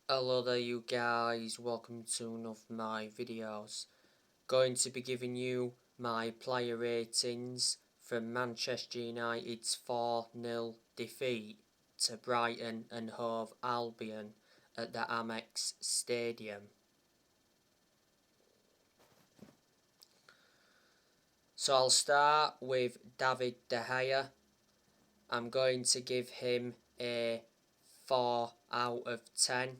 Hello there you guys, welcome to one of my videos. Going to be giving you my player ratings from Manchester United's 4-0 defeat to Brighton and Hove Albion at the Amex Stadium. So I'll start with David De Gea. I'm going to give him a 4 out of 10.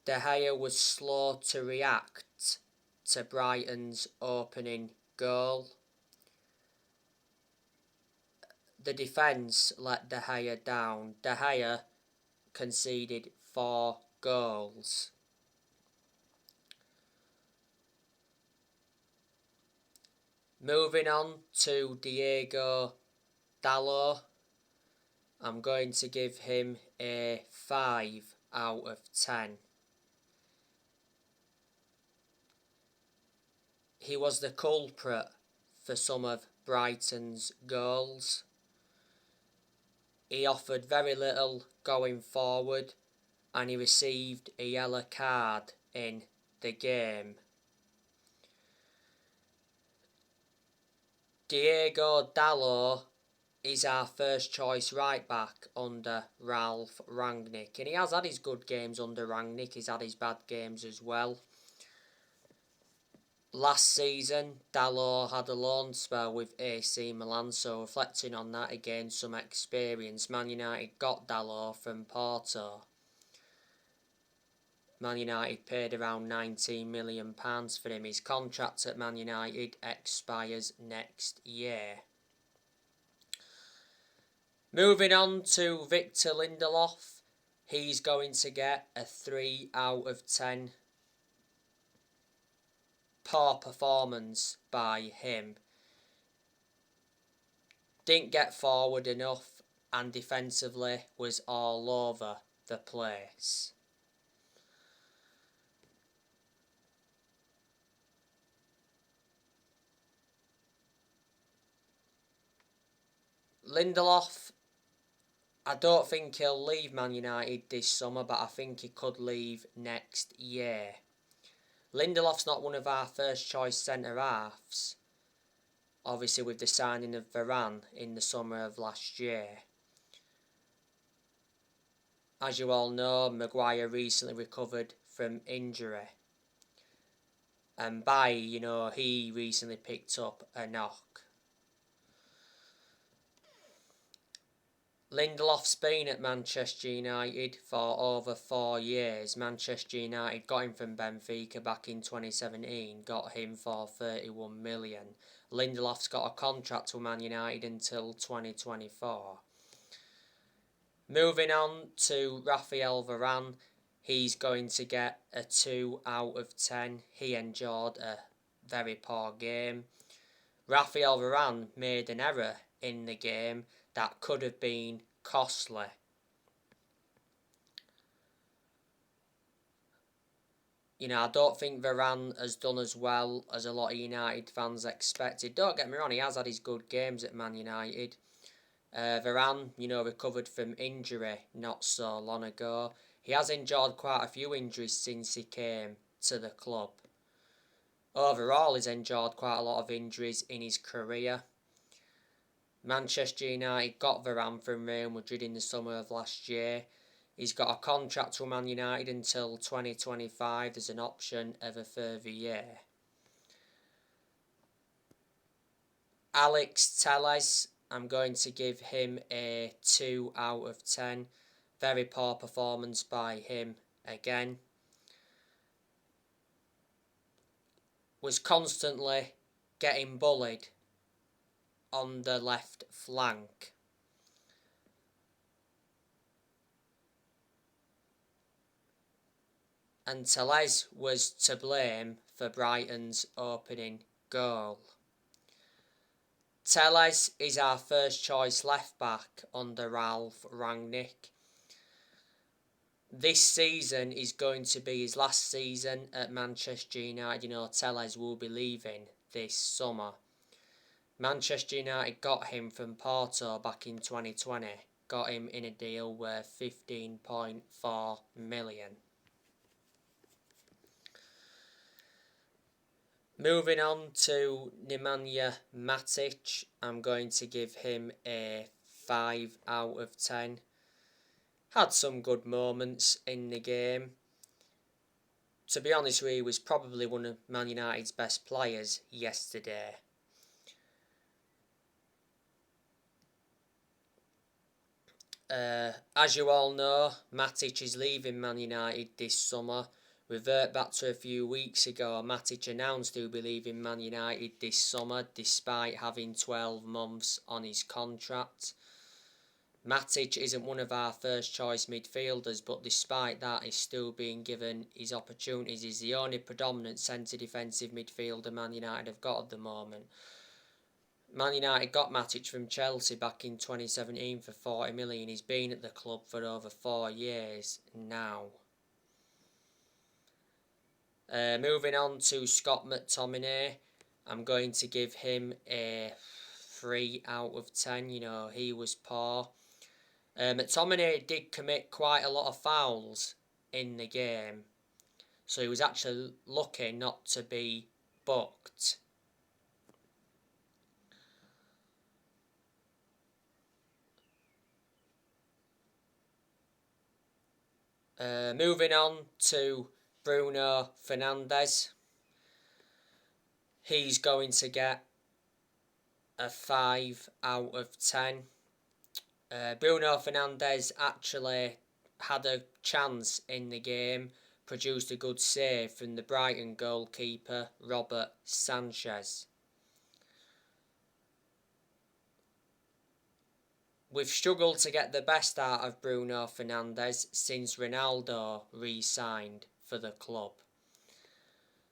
De Gea was slow to react to Brighton's opening goal. The defence let De Gea down. De Gea conceded 4 goals. Moving on to Diego Dalot, I'm going to give him a 5 out of 10. He was the culprit for some of Brighton's goals. He offered very little going forward and he received a yellow card in the game. Diego Dalot is our first choice right back under Ralph Rangnick, and he has had his good games under Rangnick, he's had his bad games as well. Last season, Dalot had a loan spell with AC Milan, so reflecting on that, again some experience. Man United got Dalot from Porto. Man United paid around £19 million for him. His contract at Man United expires next year. Moving on to Victor Lindelof, he's going to get a 3 out of 10. Poor performance by him. Didn't get forward enough and defensively was all over the place. Lindelof, I don't think he'll leave Man United this summer, but I think he could leave next year. Lindelof's not one of our first choice centre-halves, obviously with the signing of Varan in the summer of last year. As you all know, Maguire recently recovered from injury. And he recently picked up a knock. Lindelof's been at Manchester United for over 4 years. Manchester United got him from Benfica back in 2017, got him for 31 million. Lindelof's got a contract with Man United until 2024. Moving on to Rafael Varan, he's going to get a 2 out of 10. He endured a very poor game. Rafael Varan made an error in the game that could have been costly. I don't think Varan has done as well as a lot of United fans expected. Don't get me wrong, he has had his good games at Man United. Varan, recovered from injury not so long ago. He has endured quite a few injuries since he came to the club. Overall, he's endured quite a lot of injuries in his career. Manchester United got Varan from Real Madrid in the summer of last year. He's got a contract with Man United until 2025. There's an option of a further year. Alex Telles, I'm going to give him a 2 out of 10. Very poor performance by him again. Was constantly getting bullied on the left flank. And Telles was to blame for Brighton's opening goal. Telles is our first choice left back under Ralph Rangnick. This season is going to be his last season at Manchester United. Telles will be leaving this summer. Manchester United got him from Porto back in 2020. got him in a deal worth 15.4 million. Moving on to Nemanja Matic, I'm going to give him a 5 out of 10. Had some good moments in the game. To be honest with you, he was probably one of Man United's best players yesterday. As you all know, Matic is leaving Man United this summer. Revert back to a few weeks ago, Matic announced he'll be leaving Man United this summer despite having 12 months on his contract. Matic isn't one of our first choice midfielders, but despite that he's still being given his opportunities. He's the only predominant centre defensive midfielder Man United have got at the moment. Man United got Matic from Chelsea back in 2017 for 40 million. He's been at the club for over 4 years now. Moving on to Scott McTominay, I'm going to give him a 3 out of 10. You know, he was poor. McTominay did commit quite a lot of fouls in the game, so he was actually lucky not to be booked. Moving on to Bruno Fernandez, he's going to get a 5 out of 10. Bruno Fernandez actually had a chance in the game, produced a good save from the Brighton goalkeeper Robert Sanchez. We've struggled to get the best out of Bruno Fernandez since Ronaldo re-signed for the club.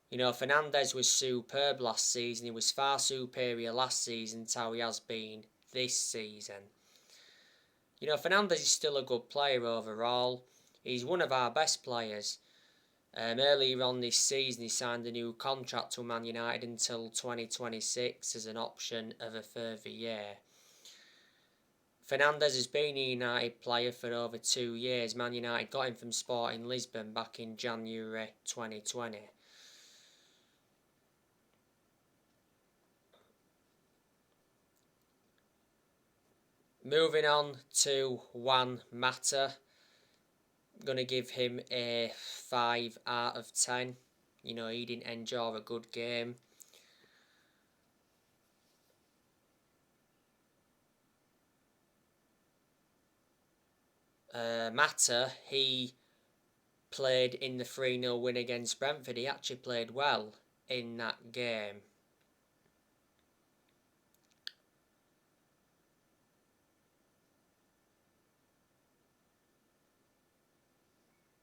You know, Fernandez was superb last season. He was far superior last season to how he has been this season. You know, Fernandez is still a good player overall. He's one of our best players. Earlier on this season, he signed a new contract to Man United until 2026 as an option of a further year. Fernandez has been a United player for over 2 years. Man United got him from Sporting Lisbon back in January 2020. Moving on to Juan Mata, I'm going to give him a 5 out of 10. You know, he didn't enjoy a good game. Mata, he played in the 3-0 win against Brentford. He actually played well in that game.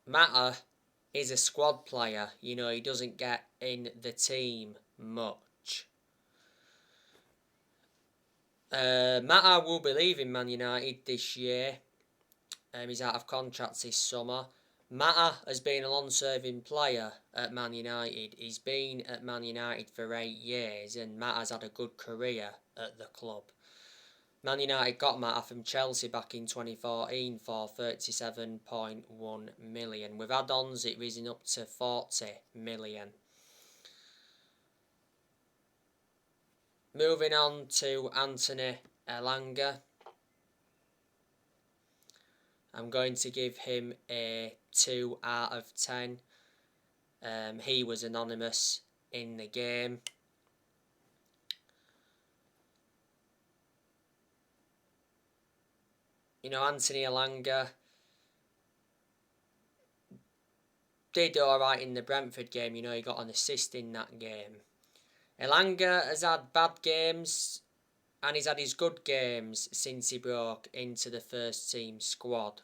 Mata is a squad player. You know, he doesn't get in the team much. Mata will be leaving Man United this year. He's out of contract this summer. Mata has been a long-serving player at Man United. He's been at Man United for 8 years and Mata's had a good career at the club. Man United got Mata from Chelsea back in 2014 for 37.1 million. With add-ons, it risen up to 40 million. Moving on to Anthony Erlanger, I'm going to give him a 2 out of 10. He was anonymous in the game. You know, Anthony Erlanger did alright in the Brentford game. You know, he got an assist in that game. Erlanger has had bad games and he's had his good games since he broke into the first team squad.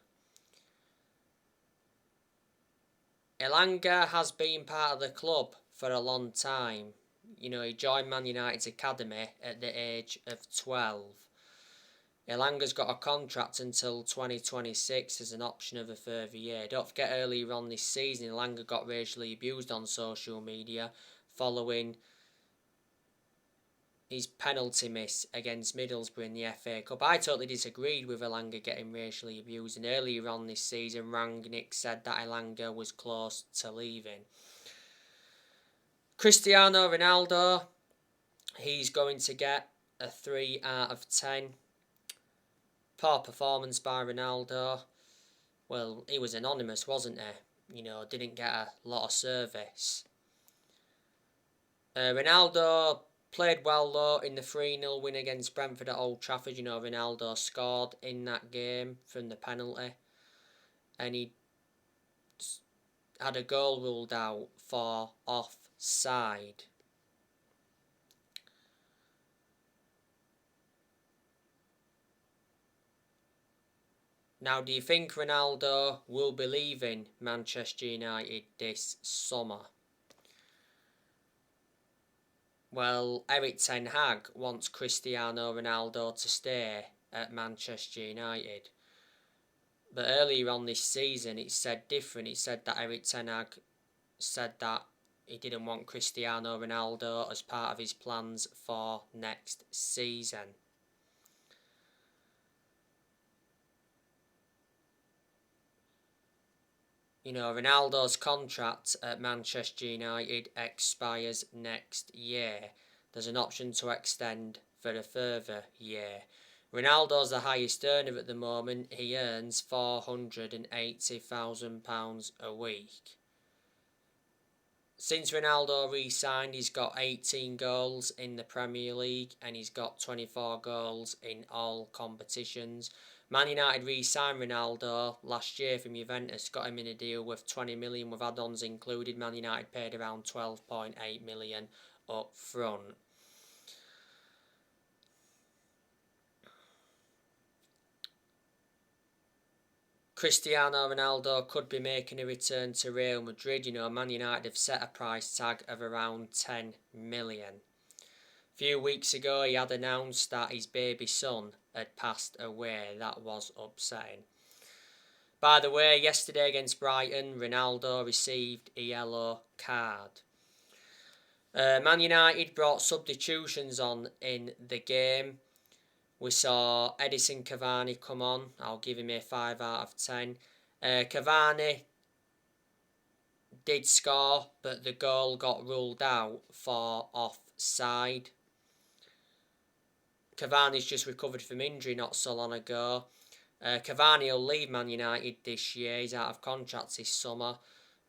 Erlanger has been part of the club for a long time. You know, he joined Man United's academy at the age of 12. Erlanger's got a contract until 2026 as an option of a further year. Don't forget, earlier on this season, Erlanger got racially abused on social media following his penalty miss against Middlesbrough in the FA Cup. I totally disagreed with Erlanger getting racially abused, and earlier on this season, Rangnick said that Erlanger was close to leaving. Cristiano Ronaldo, he's going to get a 3 out of 10. Poor performance by Ronaldo. Well, he was anonymous, wasn't he? Didn't get a lot of service. Ronaldo played well though in the 3-0 win against Brentford at Old Trafford. Ronaldo scored in that game from the penalty, and he had a goal ruled out for offside. Now, do you think Ronaldo will be leaving Manchester United this summer? Well, Erik ten Hag wants Cristiano Ronaldo to stay at Manchester United. But earlier on this season, it said different. It said that Erik ten Hag said that he didn't want Cristiano Ronaldo as part of his plans for next season. Ronaldo's contract at Manchester United expires next year. There's an option to extend for a further year. Ronaldo's the highest earner at the moment. He earns £480,000 a week. Since Ronaldo re-signed, he's got 18 goals in the Premier League and he's got 24 goals in all competitions. Man United re-signed Ronaldo last year from Juventus, got him in a deal with 20 million with add-ons included. Man United paid around 12.8 million up front. Cristiano Ronaldo could be making a return to Real Madrid. Man United have set a price tag of around 10 million. A few weeks ago, he had announced that his baby son had passed away. That was upsetting. By the way, yesterday against Brighton, Ronaldo received a yellow card. Man United brought substitutions on in the game. We saw Edison Cavani come on. I'll give him a 5 out of 10. Cavani did score, but the goal got ruled out for offside. Cavani's just recovered from injury not so long ago. Cavani will leave Man United this year. He's out of contract this summer.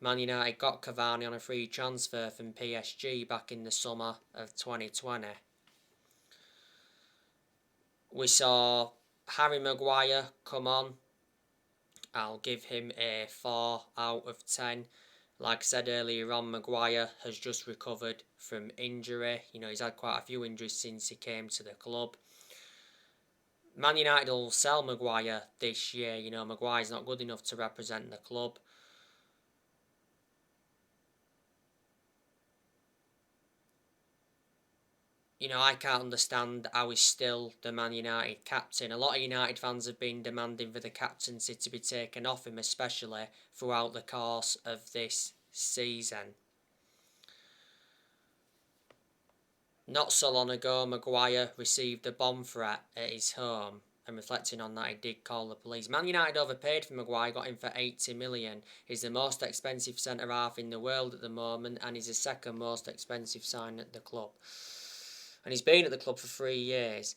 Man United got Cavani on a free transfer from PSG back in the summer of 2020. We saw Harry Maguire come on. I'll give him a 4 out of 10. Like I said earlier on, Maguire has just recovered from injury. He's had quite a few injuries since he came to the club. Man United will sell Maguire this year. Maguire's not good enough to represent the club. I can't understand how he's still the Man United captain. A lot of United fans have been demanding for the captaincy to be taken off him, especially throughout the course of this season. Not so long ago, Maguire received a bomb threat at his home, and reflecting on that, he did call the police. Man United overpaid for Maguire, got him for 80 million. He's the most expensive centre-half in the world at the moment, and he's the second most expensive sign at the club. And he's been at the club for 3 years.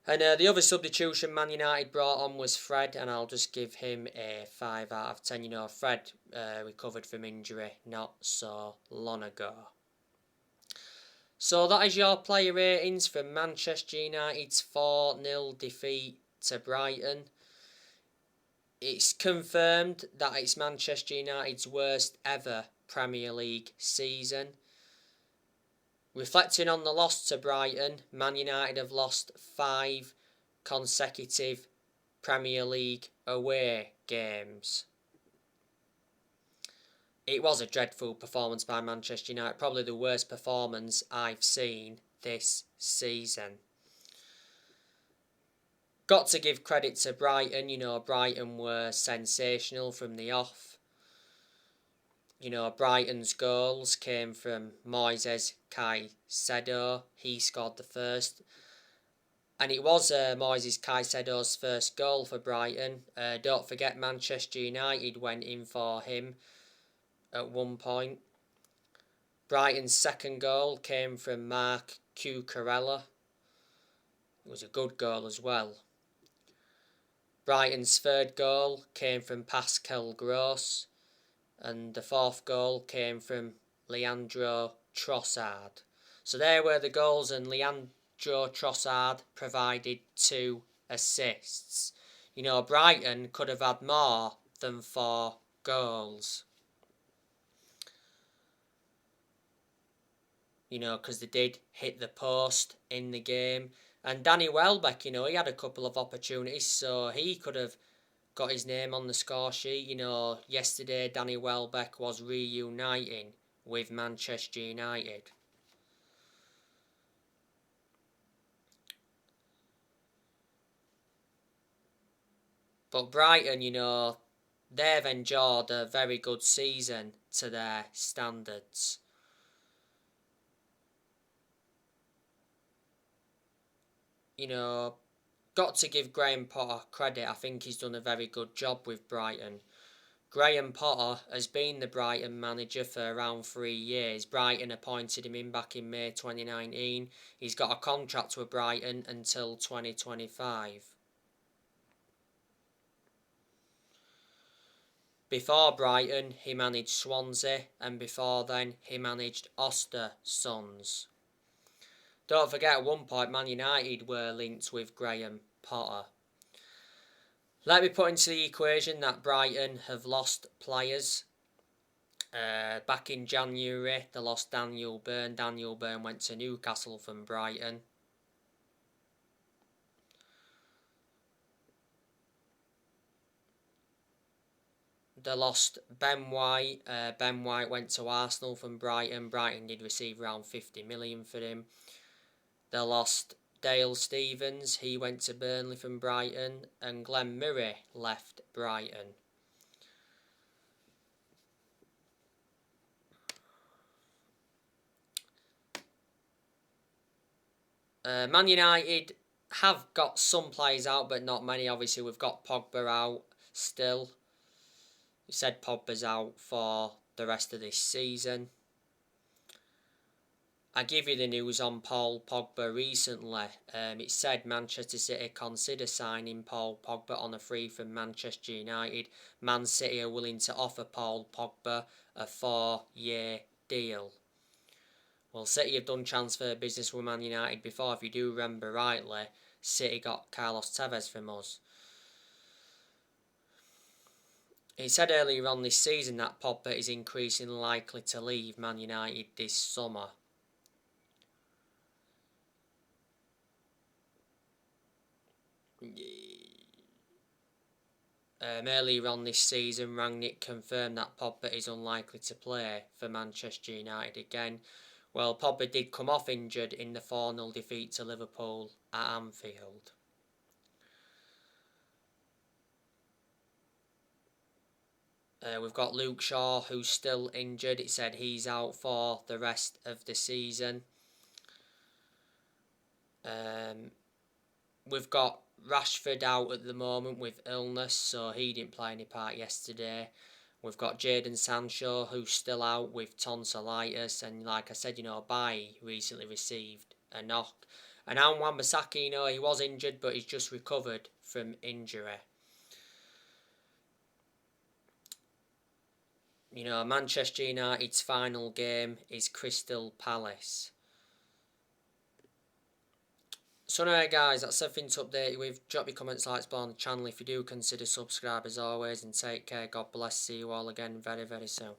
And the other substitution Man United brought on was Fred, and I'll just give him a 5 out of 10. Fred recovered from injury not so long ago. So that is your player ratings for Manchester United's 4-0 defeat to Brighton. It's confirmed that it's Manchester United's worst ever Premier League season. Reflecting on the loss to Brighton, Man United have lost 5 consecutive Premier League away games. It was a dreadful performance by Manchester United, probably the worst performance I've seen this season. Got to give credit to Brighton. Brighton were sensational from the off. Brighton's goals came from Moises Caicedo. He scored the first. And it was Moises Caicedo's first goal for Brighton. Don't forget Manchester United went in for him at one point. Brighton's second goal came from Marc Cucurella. It was a good goal as well. Brighton's third goal came from Pascal Gross. And the fourth goal came from Leandro Trossard. So there were the goals, and Leandro Trossard provided 2 assists. Brighton could have had more than 4 goals. Because they did hit the post in the game. And Danny Welbeck, he had a couple of opportunities, so he could have got his name on the score sheet. Yesterday Danny Welbeck was reuniting with Manchester United. But Brighton, they've enjoyed a very good season to their standards. Got to give Graham Potter credit. I think he's done a very good job with Brighton. Graham Potter has been the Brighton manager for around 3 years. Brighton appointed him in back in May 2019. He's got a contract with Brighton until 2025. Before Brighton, he managed Swansea, and before then, he managed Ostersund. Don't forget, at one point, Man United were linked with Graham Potter. Let me put into the equation that Brighton have lost players. Back in January, they lost Daniel Byrne. Daniel Byrne went to Newcastle from Brighton. They lost Ben White. Ben White went to Arsenal from Brighton. Brighton did receive around 50 million for him. They lost Dale Stephens. He went to Burnley from Brighton. And Glenn Murray left Brighton. Man United have got some players out, but not many. Obviously, we've got Pogba out still. We said Pogba's out for the rest of this season. I give you the news on Paul Pogba recently. It said Manchester City consider signing Paul Pogba on a free from Manchester United. Man City are willing to offer Paul Pogba a 4-year deal. Well, City have done transfer business with Man United before. If you do remember rightly, City got Carlos Tevez from us. It said earlier on this season that Pogba is increasingly likely to leave Man United this summer. Earlier on this season, Rangnick confirmed that Pogba is unlikely to play for Manchester United again. Well, Pogba did come off injured in the 4-0 defeat to Liverpool at Anfield. We've got Luke Shaw, who's still injured. It said he's out for the rest of the season. We've got Rashford out at the moment with illness, so he didn't play any part yesterday. We've got Jadon Sancho, who's still out with tonsillitis, and like I said, Bailly recently received a knock. And Wan-Bissaka, he was injured, but he's just recovered from injury. Manchester United's final game is Crystal Palace. So anyway guys, that's everything to update you with. Drop your comments, likes below on the channel if you do consider subscribe as always, and take care. God bless. See you all again very, very soon.